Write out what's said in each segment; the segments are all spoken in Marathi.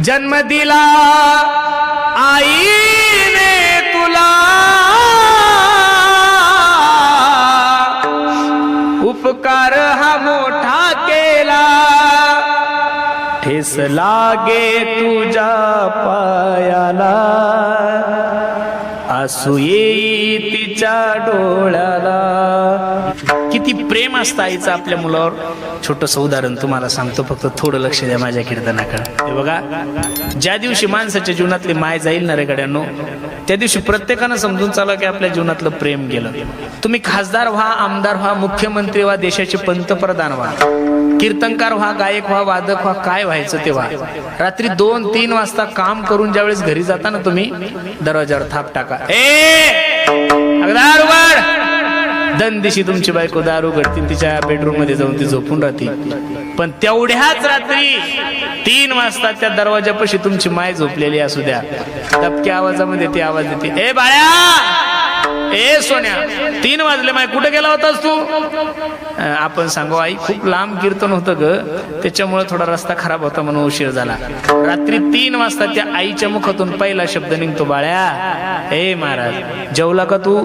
जन्म दिला आईने तुला, उपकार हा मोठा केला, ठेस लागे तुझ्या पायाला, आसू येई तिच्या डोळ्याला. किती प्रेम असतं आईचं आपल्या मुलावर. छोटस उदाहरण तुम्हाला सांगतो, फक्त थोडं लक्ष द्या माझ्या कीर्तनाकडे. हे बघा, ज्या दिवशी माणसाच्या जीवनातली माय जाईल ना रे गड्यांनो, त्या दिवशी प्रत्येकानं समजून चाला की आपल्या जीवनातलं प्रेम गेलं. तुम्ही खासदार व्हा, आमदार व्हा, मुख्यमंत्री व्हा, देशाचे पंतप्रधान व्हा, कीर्तनकार व्हा, गायक व्हा, वादक व्हा, काय व्हायचं ते व्हा. रात्री 2-3 वाजता काम करून ज्यावेळेस घरी जाता ना तुम्ही, दरवाजावर थाप टाका, दार उघड. दंदिशी तुमची बायको दार उघडती, तिच्या बेडरूम मध्ये जाऊन ती झोपून राहते. पण तेवढ्याच रात्री 3 वाजता त्या दरवाजापाशी तुमची माय झोपलेली असू द्या, दबक्या आवाजामध्ये ती आवाज देते, ए बाळा, ए सोन्या, 3 वाजले, माय कुठे गेला होतास तू? आपण सांगू, आई खूप लांब कीर्तन होतं ग, त्याच्यामुळे थोडा रस्ता खराब होता म्हणून उशीर झाला. रात्री 3 वाजता त्या आईच्या मुखातून पहिला शब्द निघतो, बाळ्या, ए महाराज जेवला का तू?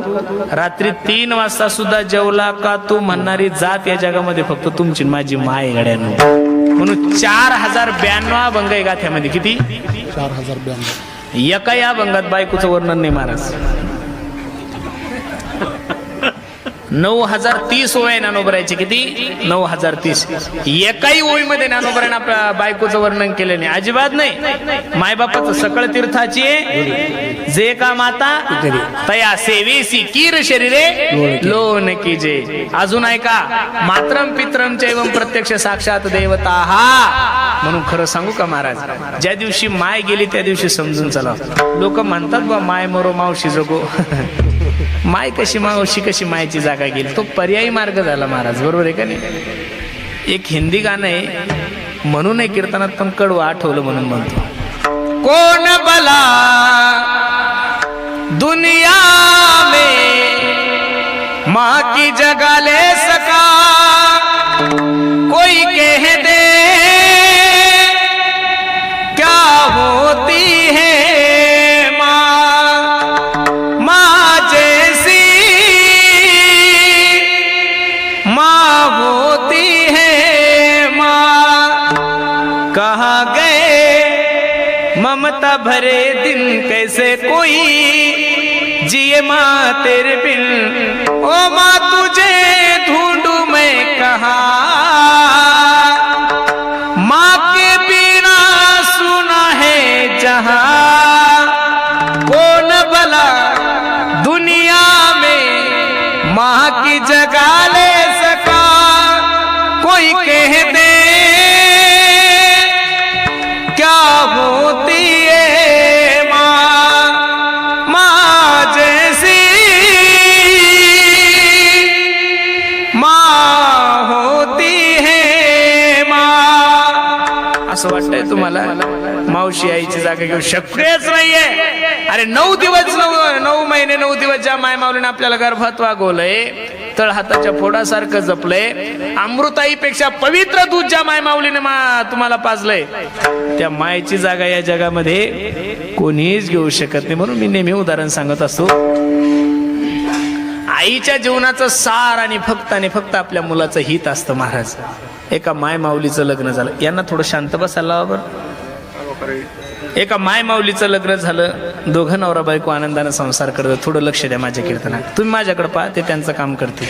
रात्री 3 वाजता सुद्धा जेवला का तू म्हणणारी जात या जगामध्ये फक्त तुमची माझी माय गड्यानो. म्हणून 4092 अभंग आहे गाथ्यामध्ये. किती? 4092. एका या अभंगात बायकोचं वर्णन नाही महाराज. 9030 ओळी ज्ञानोबरायचे. किती? 9030. एकाही ओळीमध्ये ज्ञानोबराने आपल्या बायकोचं वर्णन केलं नाही, अजिबात नाही. मायबापाचं सकळ तीर्थाची जे का माता तया सेवेसी कीर शरीरे लोन कीजे. अजून ऐका, मात्रम पित्रम चैवम प्रत्यक्ष साक्षात देवता हा. म्हणून खरं सांगू का महाराज, ज्या दिवशी माय गेली त्या दिवशी समजून चला. लोक म्हणतात बा माय मरो मावशी जगो. माय कशी मावशी कशी मायची जागा गेली, तो पर्यायी मार्ग झाला महाराज, बरोबर आहे का नाही? एक हिंदी गाणं आहे, म्हणून एक कीर्तनात पण कडवं आठवलं म्हणून म्हणतो, कोण भला दुनिया में माँ की जगह ले सका, कोई कह दे क्या होती है ममता भरे दिन, कैसे कोई जिए माँ तेरे बिन. ओ माँ तुझे ढूंढूं मैं कहाँ, माँ के बिना सुना है जहाँ. कौन भला दुनिया में माँ की जगह ले सका, कोई कह दे क्या होती है माँ, माँ जैसी माँ होती है माँ. असं वाटतंय तुम्हाला मावशी आईची जागा घेऊ शक्यच नाहीये? अरे 9 दिवस 9 महिने 9 दिवस ज्या माय माऊलीने आपल्याला गर्भात वागवलंय, तळ हाताच्या फोडासारखं जपलंय, अमृताईपेक्षा पवित्र दूध ज्या माय माऊलीने तुम्हाला पाजलंय, त्या मायची जागा या जगामध्ये कोणीच घेऊ शकत नाही. म्हणून मी नेहमी उदाहरण सांगत असतो, आईच्या जीवनाचं सार आणि फक्त आपल्या मुलाचं हित असतं महाराज. एका माय माऊलीचं लग्न झालं, यांना थोडं शांत बसायला हवं. एका माय माऊलीचं लग्न झालं, दोघं नवरा बायको आनंदाने संसार करतात. थोडं लक्ष द्या माझ्या कीर्तनात, तुम्ही माझ्याकडे पहा, ते त्यांचं काम करते.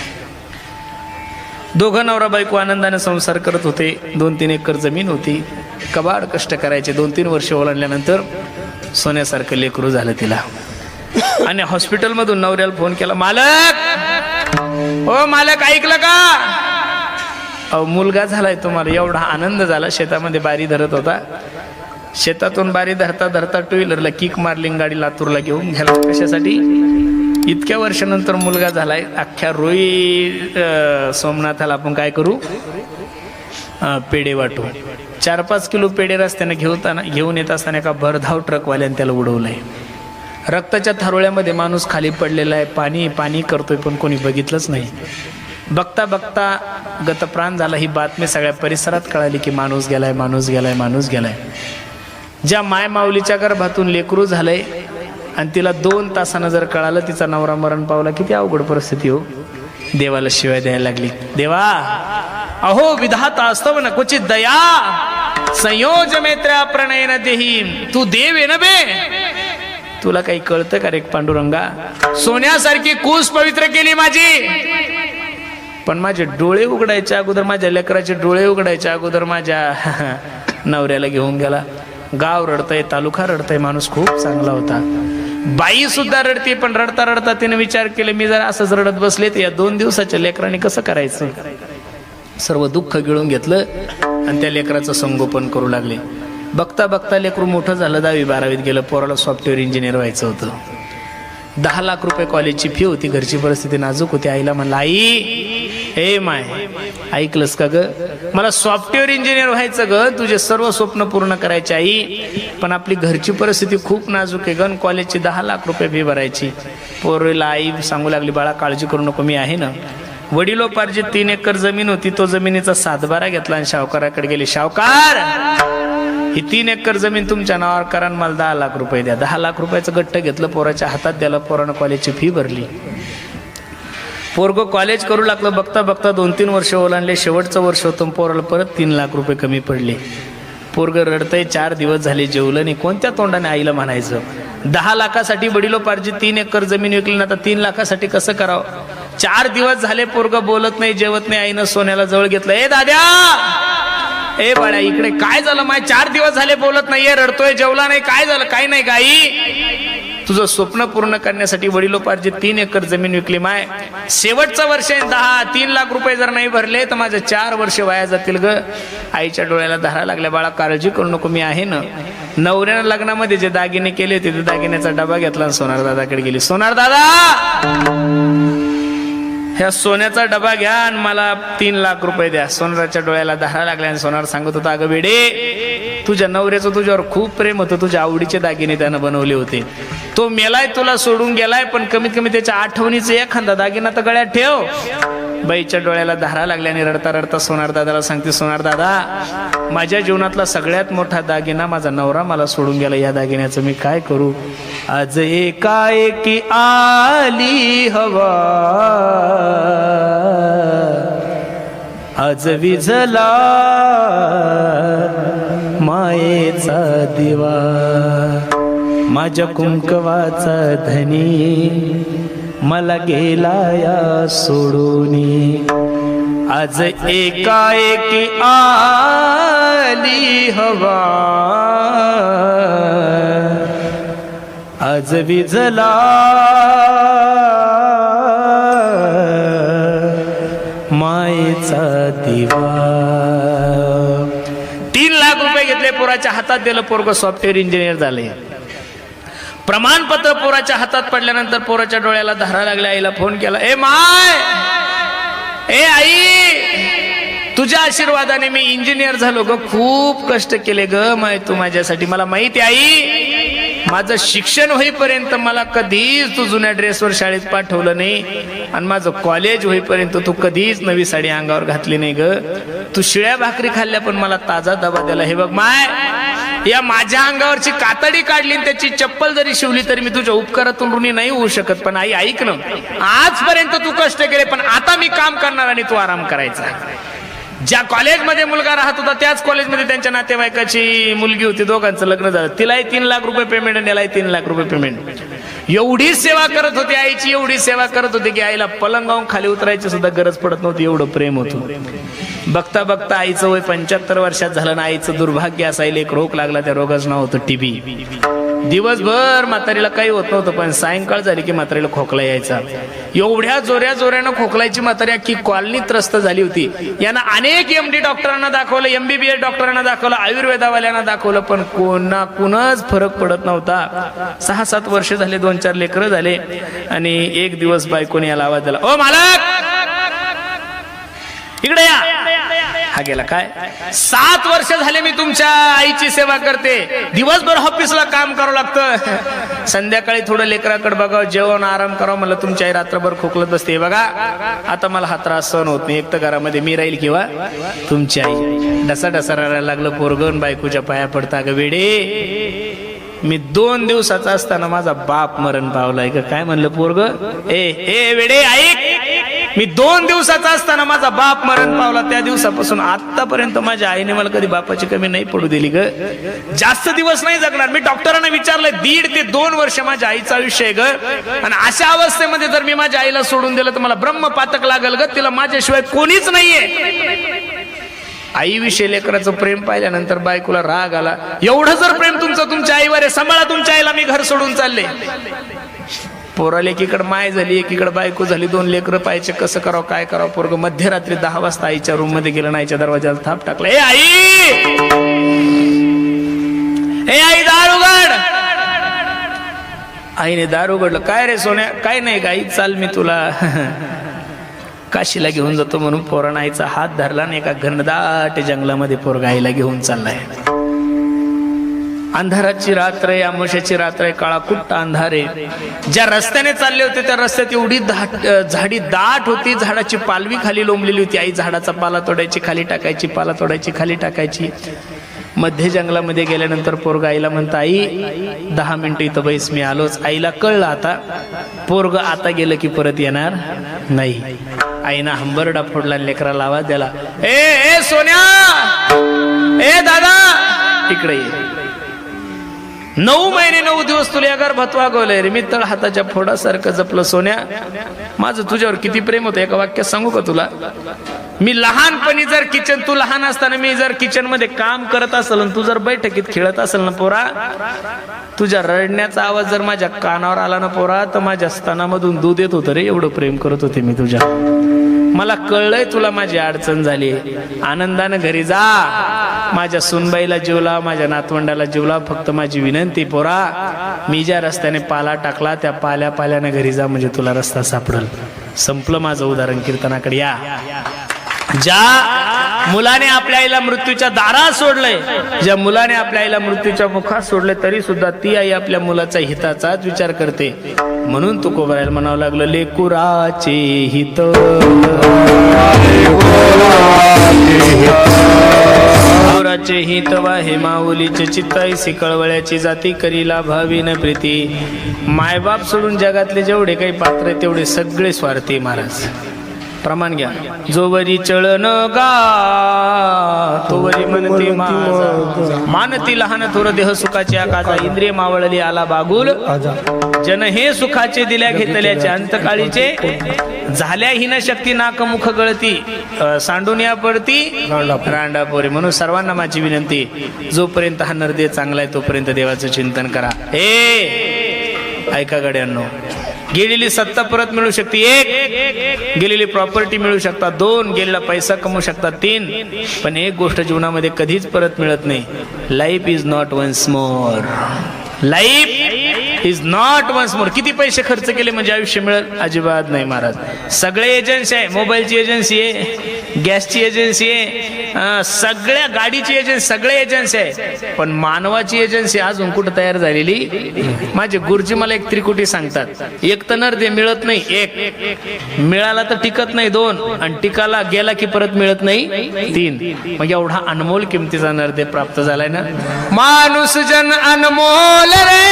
दोघं नवरा बायको आनंदाने संसार करत होते. 2-3 एकर जमीन होती, कबाड कष्ट करायचे. 2-3 वर्ष ओलांडल्यानंतर सोन्यासारखं लेकरू झालं तिला. आणि हॉस्पिटलमधून नवऱ्याला फोन केला, मालक, ओ मालक, ऐकलं का? अहो मुलगा झालाय तुम्हाला. एवढा आनंद झाला. शेतामध्ये बारी धरत होता, शेतातून बारी धरता धरता 2 व्हीलरला किक मारली, गाडी लातूरला घेऊन गेला. कशासाठी? इतक्या वर्षानंतर मुलगा झालाय. अख्ख्या रोई सोमनाथाला आपण काय करू, पेढे वाटू. 4-5 किलो पेढे रस्त्याने घेऊन येत असताना एका भरधाव ट्रकवाल्याने त्याला उडवलंय. रक्ताच्या थारोळ्यामध्ये माणूस खाली पडलेला आहे. पाणी पाणी करतोय, पण कोणी बघितलंच नाही. बघता बघता गतप्राण झाला. ही बातमी सगळ्या परिसरात कळाली की माणूस गेलाय, माणूस गेलाय, माणूस गेलाय. ज्या माय माऊलीच्या गर्भातून लेकरू झालंय आणि तिला 2 तासानं जर कळालं तिचा नवरा मरण पावला, किती अवघड परिस्थिती हो. देवाला शिवाय द्यायला लागली. देवा अहो विधाता असतव न क्वचित दया संयोज मैत्र्या प्रणयन देही. तू देव आहे ना बे, तुला काही कळतं का रे पांडुरंगा. सोन्यासारखी कूस पवित्र केली माझी, पण माझे डोळे उघडायच्या अगोदर, माझ्या लेकराचे डोळे उघडायच्या अगोदर माझ्या नवऱ्याला घेऊन गेला. गाव रडतय, तालुका रडतय. माणूस खूप चांगला होता. बाई सुद्धा रडते, पण रडता रडता तिने विचार केले मी जर असंच रडत बसले तर या 2 दिवसाच्या लेकरांनी कसं करायचं. सर्व दुःख गिळून घेतलं आणि त्या लेकराचं संगोपन करू लागले. बघता बघता लेकरू मोठं झालं, 10वी 12वीत गेलं. पोराला सॉफ्टवेअर इंजिनियर व्हायचं होतं. 10 लाख रुपये कॉलेजची फी होती. घरची परिस्थिती नाजूक होती. आईला म्हणलं आई हे माय ऐकलंस का ग, मला सॉफ्टवेअर इंजिनियर व्हायचं ग, तुझे सर्व स्वप्न पूर्ण करायचे आई, पण आपली घरची परिस्थिती खूप नाजूक आहे गण, कॉलेजची 10 लाख रुपये फी भरायची. पोरीला आई सांगू लागली बाळा काळजी करू नको मी आहे ना. वडिलोपार्जित 3 एकर जमीन होती. तो जमिनीचा 7/12 घेतला आणि सावकाराकडे गेली. सावकार ही 3 एकर जमीन तुमच्या नावावर करा, मला 10 लाख रुपये द्या. 10 लाख रुपयाचं गट्ट घेतलं, पोराच्या हातात द्याला. पोरानं कॉलेजची फी भरली. पोरग कॉलेज करू लागलं. बघता बघता 2-3 वर्ष ओलांडले. शेवटचं वर्ष होतं, पोराला परत 3 लाख रुपये कमी पडले. पोरग रडतंय. 4 दिवस झाले जेवलं नाही. कोणत्या तोंडाने आईला म्हणायचं. 10 लाखासाठी वडिलोपार्जित 3 एकर जमीन विकली ना, आता 3 लाखासाठी कसं करावं. 4 दिवस झाले पोरग बोलत नाही, जेवत नाही. आईनं सोन्याला जवळ घेतलं. ए दाद्या ए बाळा इकडे. काय झालं माय, 4 दिवस झाले बोलत नाहीये, रडतोय, जेवला नाही, काय झालं. काय नाही गाई, तुझं स्वप्न पूर्ण करण्यासाठी वडिलोपार्जित 3 एकर जमीन विकली माय. शेवटचं वर्ष आहे 3 लाख रुपये जर नाही भरले तर माझे 4 वर्ष वाया जातील ग. आईच्या डोळ्याला धारा लागल्या. बाळा काळजी करू नको मी आहे ना. नवऱ्यानं लग्नामध्ये जे दागिने केले होते ते दागिन्याचा डबा घेतला आणि सोनार दादाकडे गेली. सोनार दादा ह्या सोन्याचा डबा घ्या आणि मला 3 लाख रुपये द्या. सोनाराच्या डोळ्याला धारा लागल्या आणि सोनार सांगत होता अगं बेडे तुझ्या नवऱ्याचं तुझ्यावर खूप प्रेम होतं, तुझ्या आवडीचे दागिने त्यानं बनवले होते. तो मेलाय, तुला सोडून गेलाय, पण कमीत कमी त्याच्या आठवणीचा एखादा दागिना तर गळ्यात ठेव. बाईच्या डोळ्याला धारा लागल्या आणि रडता रडता सोनार दादाला सांगते सोनार दादा माझ्या जीवनातला सगळ्यात मोठा दागिना माझा नवरा मला सोडून गेला. या दागिन्याचं मी काय करू. आज एकाएकी आली हवा, आज विझला मायेचा दिवा, माझ्या कुंकवाचा धनी मला गेला या सोडूनी. आज एकाएकी आली हवा, आज विझला मायेचा दिवा. 3 लाख रुपये घेतले, पोराच्या हातात दिलं. पोरग सॉफ्टवेअर इंजिनियर झाले. प्रमाणपत्र पोराच्या हातात पडल्यानंतर पोराच्या डोळ्याला धारा लागल्या. आईला फोन केला. ए माय, ए आई, तुझ्या आशीर्वादाने मी इंजिनियर झालो ग. खूप कष्ट केले ग माय तू माझ्यासाठी. मला माहिती आई माझं शिक्षण होईपर्यंत मला कधीच तू जुन्या ड्रेसवर शाळेत पाठवलं नाही आणि माझं कॉलेज होईपर्यंत तू कधीच नवी साडी अंगावर घातली नाही ग. तू शिळ्या भाकरी खाल्ल्या पण मला ताजा डबा दिला. हे बघ माय, या माझ्या अंगावरची कातडी काढली आणि त्याची चप्पल जरी शिवली तरी मी तुझ्या उपकारातून ऋणी नाही होऊ शकत. पण आई ऐक ना, आजपर्यंत तू कष्ट केले पण आता मी काम करणार आणि तू आराम करायचा. ज्या कॉलेजमध्ये मुलगा राहत होता त्याच कॉलेजमध्ये त्यांच्या नातेवाईकाची मुलगी होती. दोघांचं लग्न झालं. तिलाही 3 लाख रुपये पेमेंट आणि यालाही 3 लाख रुपये पेमेंट. एवढी सेवा करत होती आईची, एवढी सेवा करत होती की आईला पलंगावून खाली उतरायची सुद्धा गरज पडत नव्हती. एवढं प्रेम होतं. बघता बघता आईचं वय 75 वर्षात झालं ना. आईचं दुर्भाग्य असायला एक रोग लागला. त्या रोगाचं नाव होतं टीबी. दिवसभर म्हातारीला काही होत नव्हतं पण सायंकाळ झाली की म्हातारीला खोकला यायचा. एवढ्या जोऱ्यानं खोकलायची म्हातारी अख्खी कॉलनी त्रस्त झाली होती. यांना अनेक MD डॉक्टरांना दाखवलं, MBBS डॉक्टरांना दाखवलं, आयुर्वेदावाल्यांना दाखवलं पण कोणाच फरक पडत नव्हता. 6-7 वर्ष झाले, 2-4 लेकरं झाले आणि एक दिवस बायकोने याला आवाज दिला. ओ मालक इकडे या. हा गेला काय 7 वर्ष झाले मी तुमच्या आईची सेवा करते. दिवसभर ऑफिसला काम करावं लागतं, संध्याकाळी थोडं लेकराकडे बघावं, जेवण आराम करावं. मला तुमची आई रात्रभर खोकलत बसते. बघा आता मला हा त्रास सहन होत नाही. एक तर घरामध्ये मी राहील किंवा तुमची आई. डसा डसा रडायला लागलं पोरगण. बायकोच्या पाया पडता. ग वेडे, मी 2 दिवसाचा असताना माझा बाप मरण पावलाय का काय म्हणलं पोरग. ए वेडे ऐक, मी 2 दिवसाचा असताना माझा बाप मरण पावला. त्या दिवसापासून आतापर्यंत माझ्या आईने मला कधी बापाची कमी नाही पडू दिली ग. जास्त दिवस नाही जगणार. मी डॉक्टरांना विचारलंय 1.5 ते 2 वर्ष माझ्या आईचं आयुष्य आहे ग. आणि अशा अवस्थेमध्ये जर मी माझ्या आईला सोडून दिलं तर मला ब्रह्मपातक लागल ग. तिला माझ्याशिवाय कोणीच नाहीये. आईविषयी लेकराचं प्रेम पाहिल्यानंतर बायकोला राग आला. एवढं जर प्रेम तुमचं तुमच्या आईवर आहे, सांभाळा तुमच्या आईला, मी घर सोडून चालले. पोराला एकीकडे माय झाली, एकीकडे बायको झाली, 2 लेकरं पाहिजे. कसं करावं काय करावं. पोरग मध्यरात्री 10 वाजता आईच्या रूम मध्ये गेलं. आईच्या दरवाजाला थाप टाकला. ए आई दार उघड. आईने दार उघडलं. काय रे सोन्या. काय नाही गाई, चाल मी तुला काशीला घेऊन जातो म्हणून पोरानं आईचा हात धरला आणि एका घनदाट जंगलामध्ये पोरगा आईला घेऊन चाललाय. अंधाराची रात्र आहे, अमावस्याची रात्र आहे, काळा कुट्टा अंधार आहे. ज्या रस्त्याने चालले होते त्या रस्त्यात एवढी झाडी दाट होती, झाडाची पालवी खाली लोंबलेली होती. आई झाडाचा पाला तोडायची, खाली टाकायची, पाला तोडायची, खाली टाकायची. मध्य जंगलामध्ये गेल्यानंतर पोरगा आईला म्हणता, आई 10 मिनिटं इथं बैस, मी आलोच. आईला कळलं आता पोरग आता गेलं की परत येणार नाही. आईना हंबरडा फोडला, लेकराला आवाज द्याला. ए सोन्या, ए दादा, इकडे ये. 9 महिने 9 दिवस तुला या गर्भात वागवलंय रे. मी तळ हाताच्या फोडासारखं जपलं. सोन्या, माझं तुझ्यावर किती प्रेम होतं एका वाक्यात सांगू का तुला. मी लहानपणी जर तू लहान असताना मी जर किचन मध्ये काम करत असेल आणि तू जर बैठकीत खेळत असेल ना पोरा, तुझ्या रडण्याचा आवाज जर माझ्या कानावर आला ना पोरा, तर माझ्या स्तनामधून दूध येत होतं रे. एवढं प्रेम करत होते मी तुझ्या. मला कळलंय तुला माझी अडचण झाली. आनंदानं घरी जा. माझ्या सुनबाईला जीवला, माझ्या नातवंडाला जीवला. फक्त माझी विनंती पोरा, मी ज्या रस्त्याने पाला टाकला त्या पाल्यानं घरी जा, म्हणजे तुला रस्ता सापडल. संपलं माझं उदाहरण. कीर्तनाकडे या. ज्या मुलाने आपल्या आईला मृत्यूच्या दारात सोडलंय, ज्या मुलाने आपल्या आईला मृत्यूच्या मुखात सोडले, तरी सुद्धा ती आई आपल्या मुलाचा हिताचाच विचार करते. म्हणून तुकोबारायला म्हणावं लागलं, लेकुराचे हित लेकुराचे हित वाहे माऊलीचे चित्ताईसी कळवळ्याची जाती करीला भावीन प्रीती. मायबाप सोडून जगातले जेवढे काही पात्र आहे तेवढे सगळे स्वार्थी महाराज. प्रमाण घ्या. जोवरी चळन गा तोवरी म्हणती माझा, मानती लहान थोर देह सुखाची आकाजा. इंद्रिय मावळली आला बागुल, जन हे सुखाचे दिल्या घेतल्याचे. अंतकाळीचे झाल्या हिन शक्ती नाक मुख गळती, सांडून या पडती रांडापोरी. म्हणून सर्वांना माझी विनंती, जोपर्यंत हा नरदेह चांगला आहे तोपर्यंत देवाचं चिंतन करा. ऐका गड्यांनो, गेलेली सत्ता परत मिळू शकते 1, गेलेली प्रॉपर्टी मिळू शकतात 2, गेलेला पैसा कमवू शकतात 3, पण एक गोष्ट जीवनामध्ये कधीच परत मिळत नाही. Life is not once more. Life is not once more. किती पैसे खर्च केले म्हणजे आयुष्य मिळेल? अजिबात नाही महाराज. सगळे एजन्सी आहे. मोबाईलची एजन्सी आहे, गॅसची एजन्सी आहे, सगळ्या गाडीची एजन्सी, सगळे एजन्सी आहे, पण मानवाची एजन्सी अजून कुठं तयार झालेली. माझे गुरुजी मला एक त्रिकुटी सांगतात, एक तर नरदेह मिळत नाही, 1 मिळाला तर टिकत नाही 2, आणि टिकाला गेला की परत मिळत नाही 3. मग एवढा अनमोल किमतीचा नरदेह प्राप्त झालाय ना. माणूस जन अनमोल रे,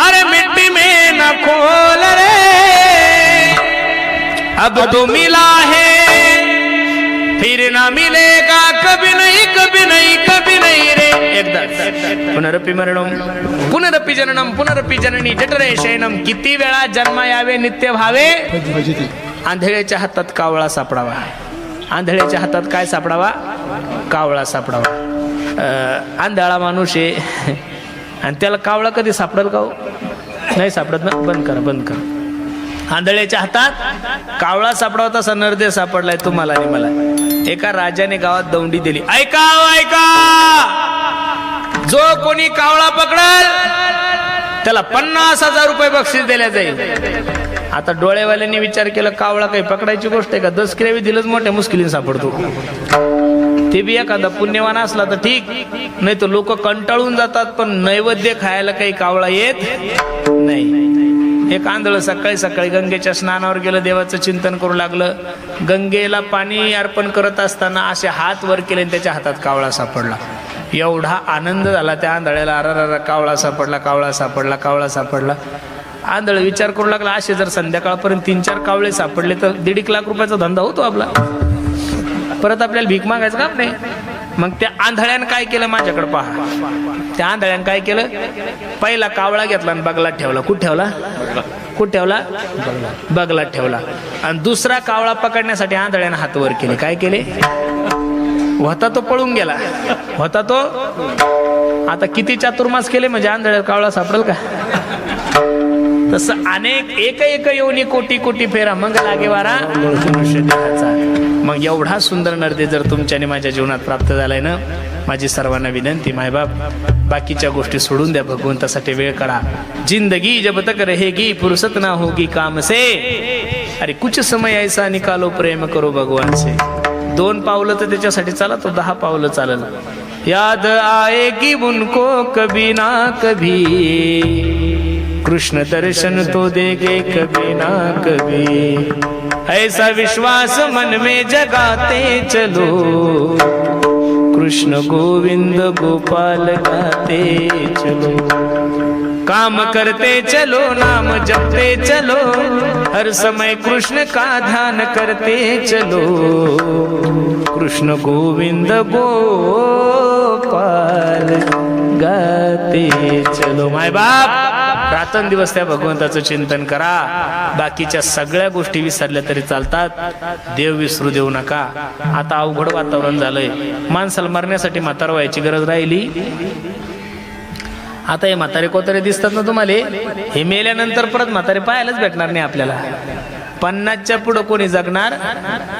अरे मिट्टी में न खोल रे, अब तो मिला है फिर ना मिलेगा, कभी नहीं कभी नहीं कभी नहीं रे. एकदा पुनरपि मरणम पुनरपि जननम पुनरपि जननी जठरे शयनम. किती वेळा जन्म यावे नित्य व्हावे. आंधळ्याच्या हातात कावळा सापडावा. आंधळ्याच्या हातात काय सापडावा? कावळा सापडावा. आंधळा माणूस आहे आणि त्याला कावळा कधी सापडेल का? नाही सापडत ना. बंद करा बंद करा. आंधळ्याच्या हातात कावळा सापडावा, तसा नरदेह सापडलाय तुम्हाला आणि मला. एका राजाने गावात दौंडी दिली. ऐका ऐका, जो कोणी कावळा पकडल त्याला 50,000 रुपये बक्षीस दिले जाईल. आता डोळेवाल्यांनी विचार केला कावळा काही पकडायची गोष्ट आहे का? 10 क्रेवी दिलंच मोठ्या मुश्किलीने सापडतो. ते बी एखादा पुण्यवान असला तर ठीक, नाही तर लोक कंटाळून जातात. पण नैवेद्य खायला काही कावळा येत नाही. एक आंधळ सकाळी सकाळी गंगेच्या स्नानावर गेलं, देवाचं चिंतन करू लागलं. गंगेला पाणी अर्पण करत असताना असे हात वर केले आणि त्याच्या हातात कावळा सापडला. एवढा आनंद झाला त्या आंधळ्याला, अरा कावळा सापडला, कावळा सापडला, कावळा सापडला. आंधळ विचार करू लागला, असे जर संध्याकाळपर्यंत 3-4 कावळे सापडले तर 1.5 लाख रुपयाचा धंदा होतो आपला. परत आपल्याला भीक मागायचं काम नाही. मग त्या आंधळ्यानं काय केलं, माझ्याकडे पहा. त्या आंधळ्यानं काय केलं, पहिला कावळा घेतला आणि बगलात ठेवला. कुठं ठेवला? कुठं ठेवला? बगलात ठेवला. आणि दुसरा कावळा पकडण्यासाठी आंधळ्यानं हात वर केले. काय केले? होता तो पळून गेला, होता तो. आता किती चातुर्मास केले म्हणजे आंधळ्या कावळा सापडेल का? तसं अनेक एक योनी कोटी कोटी फेरा मग लागे वारा मनुष्य देहाचा. मग एवढा सुंदर नर्दे जर तुमच्याने माझ्या जीवनात प्राप्त झालाय ना, माझी सर्वांना विनंती, मायबाप बाकीच्या गोष्टी सोडून द्या, भगवंतासाठी वेळ काढा. जिंदगी जब तक रहेगी फुर्सत ना होगी काम से, अरे कुछ समय ऐसा निकालो प्रेम करो भगवान से. 2 पावलं तर त्याच्यासाठी चाला, तो 10 पावलं चालल. याद आएगी उनको कभी ना कभी, कृष्ण दर्शन तो देंगे कभी ना कभी. ऐसा विश्वास मन में जगाते चलो, कृष्ण गोविंद गोपाल गाते चलो. काम करते चलो, नाम जपते चलो, हर समय कृष्ण का ध्यान करते चलो, कृष्ण गोविंद गोपाल गाते चलो. माय बाप रात्रंदिवस त्या भगवंताचं चिंतन करा. बाकीच्या सगळ्या गोष्टी विसरल्या तरी चालतात, देव विसरू देऊ नका. आता अवघड वातावरण झालंय. माणसाला मरण्यासाठी म्हातारं व्हायची गरज राहिली. आता हे म्हातारे कोतारे दिसतात ना तुम्हाला, हे मेल्यानंतर परत म्हातारे पाहायलाच भेटणार नाही आपल्याला. 50च्या पुढं कोणी जगणार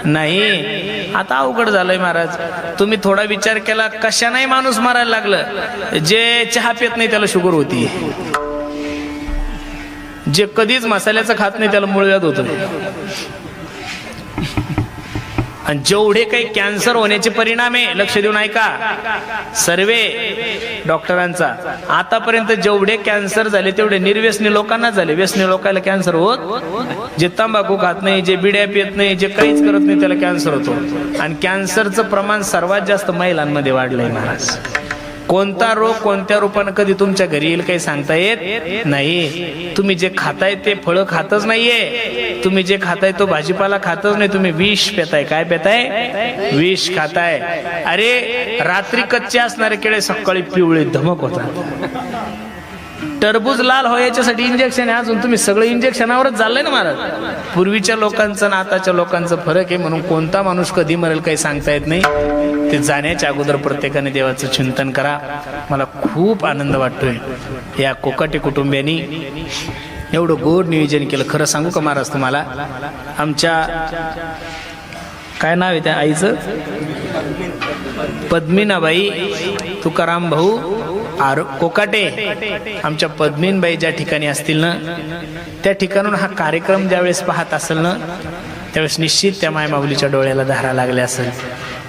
नाही. आता अवघड झालंय महाराज. तुम्ही थोडा विचार केला, कशाने माणूस मारायला लागलं? जे चहा पित नाही त्याला शुगर होती, जे कधीच मसाल्याचं खात नाही त्याला मूळव्याध होतं, आणि जेवढे काही कॅन्सर होण्याचे परिणाम आहे, लक्ष देऊन ऐका, सर्वे डॉक्टरांचा, आतापर्यंत जेवढे कॅन्सर झाले तेवढे निर्व्यसनी लोकांना झाले. व्यसनी लोकांना कॅन्सर होत, जे तंबाखू खात नाही, जे बिड्या पित नाही, जे काहीच करत नाही त्याला कॅन्सर होतो. आणि कॅन्सरचं प्रमाण सर्वात जास्त महिलांमध्ये वाढलंय महाराज. कोणता रोग कोणत्या रूपानं कधी तुमच्या घरी येईल काही सांगता येत नाही. तुम्ही जे खाताय ते फळं खातच नाहीये, तुम्ही जे खाताय तो भाजीपाला खातच नाही, तुम्ही विष पेताय. काय पेताय? विष खाताय. अरे रात्री कच्चे असणारे केळे सकाळी पिवळे धमक होतात. टरबूज लाल हो याच्यासाठी इंजेक्शन आहे. अजून तुम्ही सगळं इंजेक्शनावरच चाललंय ना महाराज. पूर्वीच्या लोकांचं आणि आताच्या लोकांचं फरक आहे. म्हणून कोणता माणूस कधी मरेल काही सांगता येत नाही. ते जाण्याच्या अगोदर प्रत्येकाने देवाचं चिंतन करा. मला खूप आनंद वाटतोय या कोकाटे कुटुंबियांनी एवढं गोड नियोजन केलं. खरं सांगू का महाराज तुम्हाला, आमच्या काय नाव आहे त्या आईचं? पद्मिनाबाई तुकाराम भाऊ कोकाटे. आमच्या पद्मीनबाई ज्या ठिकाणी असतील ना, त्या ठिकाणून हा कार्यक्रम ज्यावेळेस पाहत असेल ना, त्यावेळेस निश्चित त्या मायमाऊलीच्या डोळ्याला धारा लागल्या असेल.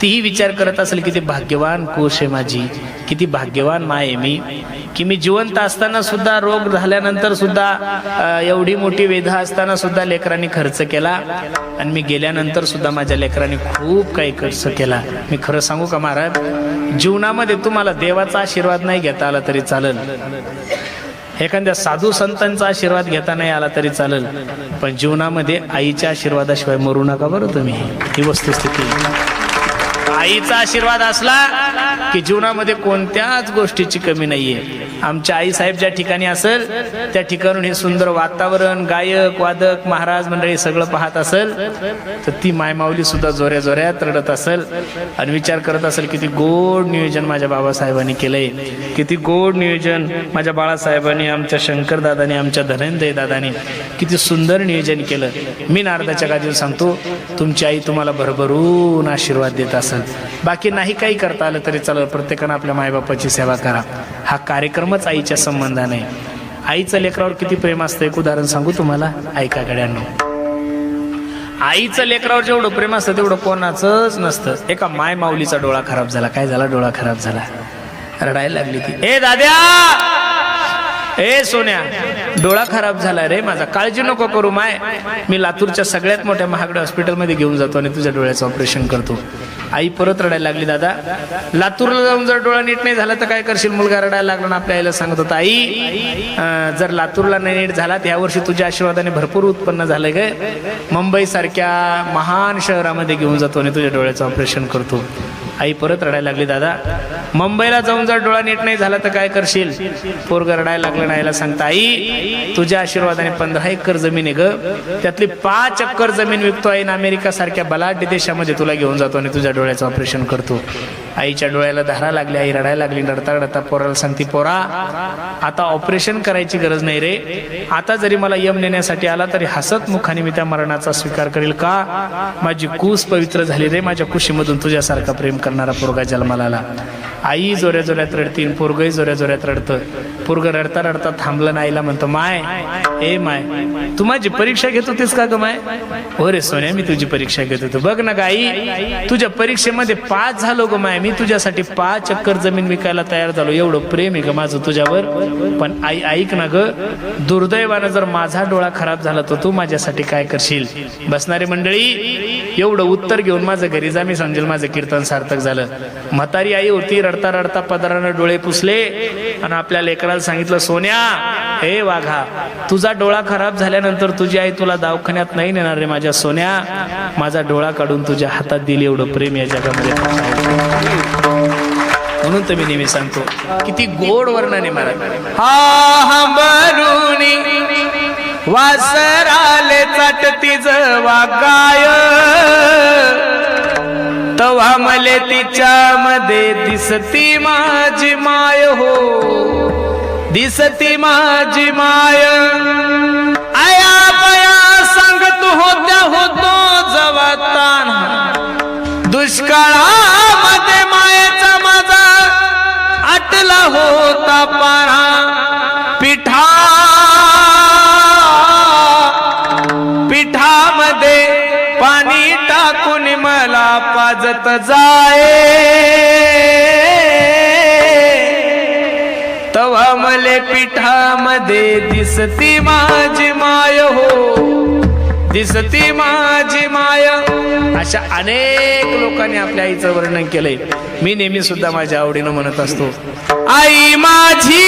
तीही विचार करत असेल किती भाग्यवान कोश आहे माझी, किती भाग्यवान माय आहे मी, की मी जिवंत असताना सुद्धा, रोग झाल्यानंतर सुद्धा, एवढी मोठी वेदना असताना सुद्धा लेकरांनी खर्च केला, आणि मी गेल्यानंतर सुद्धा माझ्या लेकरांनी खूप काही खर्च केला. मी खरं सांगू का महाराज, जीवनामध्ये तुम्हाला देवाचा आशीर्वाद नाही घेता आला तरी चालेल, एखाद्या साधू संतांचा आशीर्वाद घेता नाही आला तरी चालेल, पण जीवनामध्ये आईच्या आशीर्वादाशिवाय मरू नका बरं तुम्ही. ही वस्तुस्थिती. आईचा आशीर्वाद असला की जीवनामध्ये कोणत्याच गोष्टीची कमी नाहीये. आमच्या आई साहेब ज्या ठिकाणी असेल त्या ठिकाणून हे सुंदर वातावरण, गायक वादक महाराज मंडळी सगळं पाहत असेल तर ती मायमाऊली सुद्धा जोऱ्या जोऱ्यात रडत असेल आणि विचार करत असेल किती गोड नियोजन माझ्या बाबासाहेबांनी केलंय, किती गोड नियोजन माझ्या बाळासाहेबांनी, आमच्या शंकर दादानी, आमच्या धनंजय दादानी किती सुंदर नियोजन केलं. मी नारदाच्या गादीवर सांगतो, तुमची आई तुम्हाला भरभरून आशीर्वाद देत असेल. बाकी नाही काही करता आलं तरी चालेल, प्रत्येकानं आपल्या मायबापाची सेवा करा. हा कार्यक्रमच आईच्या संबंधाने. आईचं लेकरावर किती प्रेम असतं एक उदाहरण सांगू तुम्हाला, ऐका गड्यांनो. आईचं लेकरावर जेवढं प्रेम असतं तेवढं कोणाचंच नसतं. एका माय माऊलीचा डोळा खराब झाला. काय झाला? डोळा खराब झाला. रडायला लागली ती. ए दाद्या, ए सोन्या, डोळा खराब झाला रे माझा, काळजी नको करू माय, मी लातूरच्या सगळ्यात मोठ्या महागड्या हॉस्पिटलमध्ये घेऊन जातो आणि तुझ्या डोळ्याचं ऑपरेशन करतो. आई परत रडायला लागली. दादा, लातूरला जाऊन जर डोळा नीट नाही झाला तर काय करशील? मुलगा रडायला लागला ना. आपल्या आईला सांगत होता, आई जर लातूरला नाही नीट झाला तर यावर्षी तुझ्या आशीर्वादाने भरपूर उत्पन्न झालंय ग, मुंबई सारख्या महान शहरामध्ये घेऊन जातो आणि तुझ्या डोळ्याचं ऑपरेशन करतो. आई परत रडायला लागली. दादा, मुंबईला जाऊन जर डोळा नीट नाही झाला तर काय करशील? पोरग रडायला लागलं. नाहीला सांगता, आई तुझ्या आशीर्वादाने 15 एकर जमीन आहे ग, त्यातली 5 एकर जमीन विकतो आहे ना, अमेरिका सारख्या बलाढ्य देशामध्ये तुला घेऊन जातो आणि तुझ्या डोळ्याचं ऑपरेशन करतो. आईच्या डोळ्याला धारा लागली. आई रडायला लागली. रडता रडता पोराला सांगती, पोरा आता ऑपरेशन करायची गरज नाही रे, आता जरी मला यम नेण्यासाठी आला तरी हसत मुखाने मी त्या मरणाचा स्वीकार करेल. का? माझी कूस पवित्र झाली रे, माझ्या कुशीमधून तुझ्यासारखा प्रेम करणारा पोरगा जन्माला आला. आई जोऱ्या जोऱ्यात रडती, पोरगही जोऱ्या जोऱ्यात रडतं. पोरग रडता रडता थांबलं. नाहीला म्हणतो, माय, ए माय, तू माझी परीक्षा घेत होतीस का ग माय? हो रे सोन्या, मी तुझी परीक्षा घेत होतो. बघ ना गाई, तुझ्या परीक्षेमध्ये पास झालो ग माय, मी तुझ्यासाठी 5 एकर जमीन विकायला तयार झालो, एवढं प्रेम आहे ग माझं तुझ्यावर. पण आई ऐक ना ग, दुर्दैवानं जर माझा डोळा खराब झाला तर तू माझ्यासाठी काय करशील? बसणारी मंडळी, एवढं उत्तर घेऊन माझं घरी जा, मी समजेल माझं कीर्तन सार्थक झालं. म्हातारी आई होती, रडता रडता पदरानं डोळे पुसले आणि आपल्या लेकराला सांगितलं, सोन्या, हे वाघा, तुझा डोळा खराब झाल्यानंतर तुझी आई तुला दवाखान्यात नाही नेणार रे माझ्या सोन्या, माझा डोळा काढून तुझ्या हातात दिली, एवढं प्रेम या जगामध्ये. म्हणून तर मी नेहमी सांगतो, किती गोड वर्णने महाराज. हा बरुणी वासराले चाटती जवा गाय, तवा मले तिच्यामध्ये दिसती माझी माय हो, दिसती माझी माय. आया बया सांगत होत्या होतो जवा ताण, दुष्काळामध्ये मायेचा माझा आटला होता पारा. पिठामध्ये पाणी टाकून मला पाजत जाये, तवा मले पिठामध्ये दिसती माझी माय हो, दिसती माझी माय. अशा अनेक लोकांनी आपल्या आईचं वर्णन केलंय. मी नेहमी सुद्धा माझ्या आवडीनं म्हणत असतो, आई माझी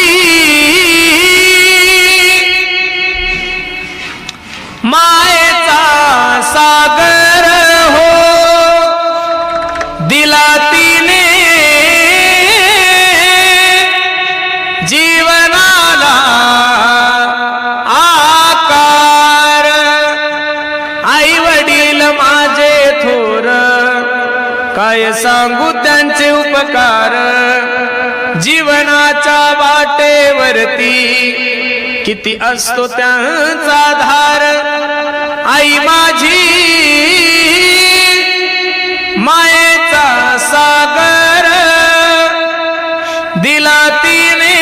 मायेचा सागर हो, दिला तिने जीवनाला आकार. आई वडील माझे थोर, काय सांगू त्यांचे उपकार. जीवनाच्या वाटेवरती किती असतो त्यांचा धार. आई माझी मायेचा सागर, दिला तिने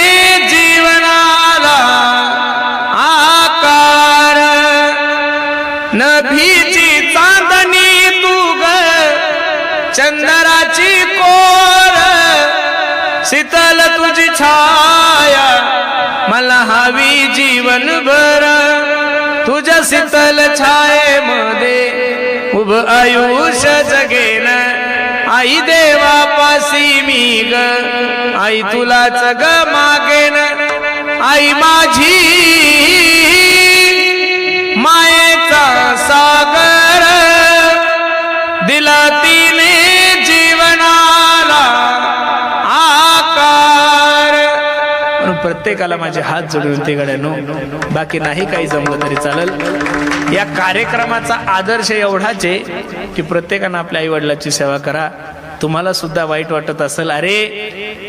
जीवनाला आकार. नभीची चांदणी तू ग, चंद्राची कोर, शीतल तुझी छाया मला हवी जीवनभर. तुझ्या शीतल छायेमध्ये उभ आयुष्य जगेन. आई देवापासी मी ग, आई तुलाच ग मागेन. आई माझी मायेचा सागर, दिला तिने जीवनाला आकार. प्रत्येकाला माझे हात जोडून ते गड्यानो, बाकी नाही काही जमलं तरी चालेल. या कार्यक्रमाचा आदर्श एवढाच आहे की प्रत्येकानं आपल्या आई वडिलांची सेवा करा. तुम्हाला सुद्धा वाईट वाटत असेल, अरे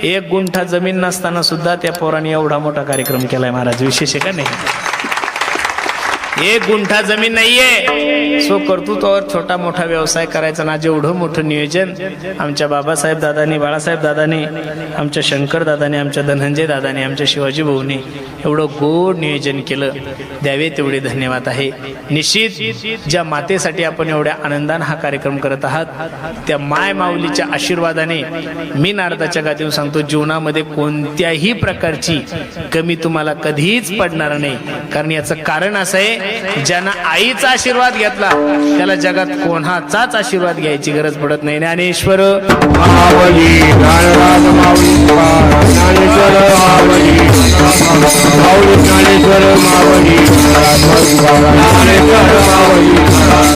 1 गुंठा जमीन नसताना सुद्धा त्या पोराने एवढा मोठा कार्यक्रम केलाय महाराज, विशेष आहे का नाही? एक गुंठा जमीन नाहीये. सो कर्तृत्वावर छोटा मोठा व्यवसाय करायचा ना. जेवढं मोठं नियोजन आमच्या बाबासाहेब दादांनी, बाळासाहेब दादांनी, आमच्या शंकर दादांनी, आमच्या धनंजय दादांनी, आमच्या शिवाजी भाऊनी एवढं गोड नियोजन केलं. द्यावे तेवढे धन्यवाद आहे. निश्चित ज्या मातेसाठी आपण एवढ्या आनंदाने हा कार्यक्रम करत आहात, त्या माय माऊलीच्या आशीर्वादाने मी नारदाच्या गादीवर सांगतो, जीवनामध्ये कोणत्याही प्रकारची कमी तुम्हाला कधीच पडणार नाही. कारण याचं कारण असं आहे, ज्यानं आईचा आशीर्वाद घेतला त्याला जगात कोणाचाच आशीर्वाद घ्यायची गरज पडत नाही. ज्ञानेश्वर मावली ज्ञानराज माऊली ज्ञानेश्वर मावली माऊली ज्ञानेश्वर मावली ज्ञानेश्वर मावली